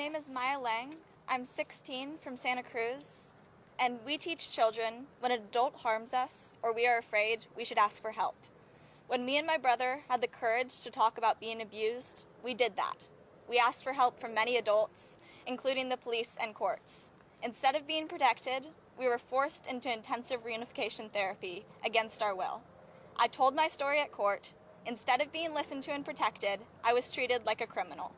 My name is Maya Lang. I'm 16 from Santa Cruz, and we teach children when an adult harms us or we are afraid, we should ask for help. When me and my brother had the courage to talk about being abused, we did that. We asked for help from many adults, including the police and courts. Instead of being protected, we were forced into intensive reunification therapy against our will. I told my story at court. Instead of being listened to and protected, I was treated like a criminal.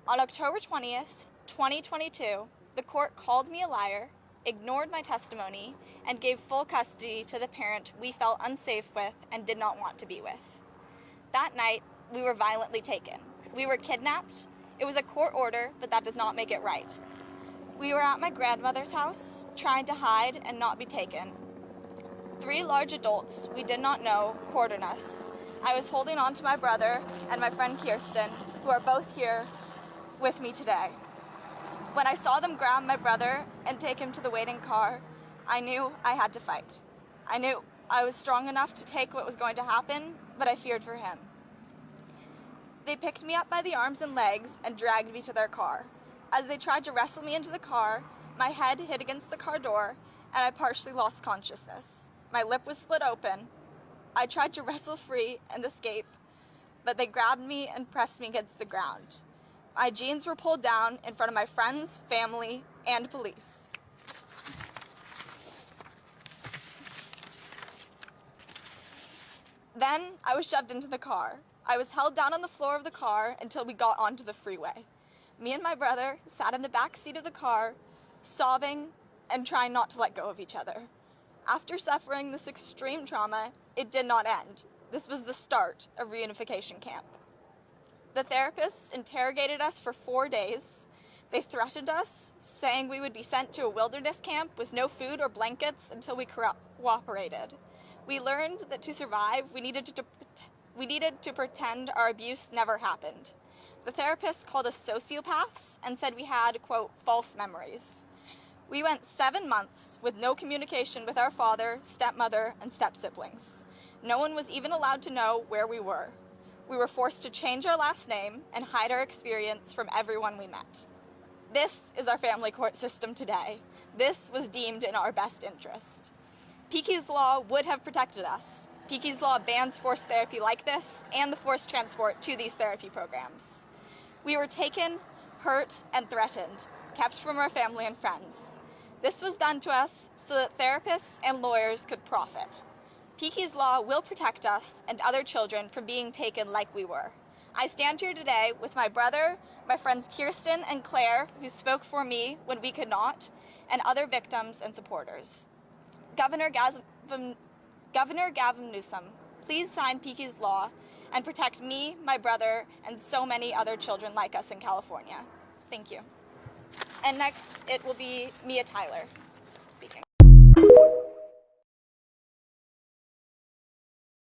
On October 20th, 2022, the court called me a liar, ignored my testimony, and gave full custody to the parent we felt unsafe with and did not want to be with. That night, we were violently taken. We were kidnapped. It was a court order, but that does not make it right. We were at my grandmother's house, trying to hide and not be taken. 3 large adults we did not know cornered us. I was holding on to my brother and my friend Kirsten, who are both here with me today. When I saw them grab my brother and take him to the waiting car, I knew I had to fight. I knew I was strong enough to take what was going to happen, but I feared for him. They picked me up by the arms and legs and dragged me to their car. As they tried to wrestle me into the car, my head hit against the car door and I partially lost consciousness. My lip was split open. I tried to wrestle free and escape, but they grabbed me and pressed me against the ground. My jeans were pulled down in front of my friends, family, and police. Then I was shoved into the car. I was held down on the floor of the car until we got onto the freeway. Me and my brother sat in the back seat of the car, sobbing and trying not to let go of each other. After suffering this extreme trauma, it did not end. This was the start of reunification camp. The therapists interrogated us for 4 days. They threatened us, saying we would be sent to a wilderness camp with no food or blankets until we cooperated. We learned that to survive, we needed to pretend our abuse never happened. The therapists called us sociopaths and said we had, quote, false memories. We went 7 months with no communication with our father, stepmother, and step-siblings. No one was even allowed to know where we were. We were forced to change our last name and hide our experience from everyone we met. This is our family court system today. This was deemed in our best interest. Peekey's Law would have protected us. Peekey's Law bans forced therapy like this and the forced transport to these therapy programs. We were taken, hurt, and threatened, kept from our family and friends. This was done to us so that therapists and lawyers could profit. Peekey's Law will protect us and other children from being taken like we were. I stand here today with my brother, my friends Kirsten and Claire, who spoke for me when we could not, and other victims and supporters. Governor Gavin Newsom, please sign Peekey's Law and protect me, my brother, and so many other children like us in California. Thank you. And next, it will be Mia Tyler.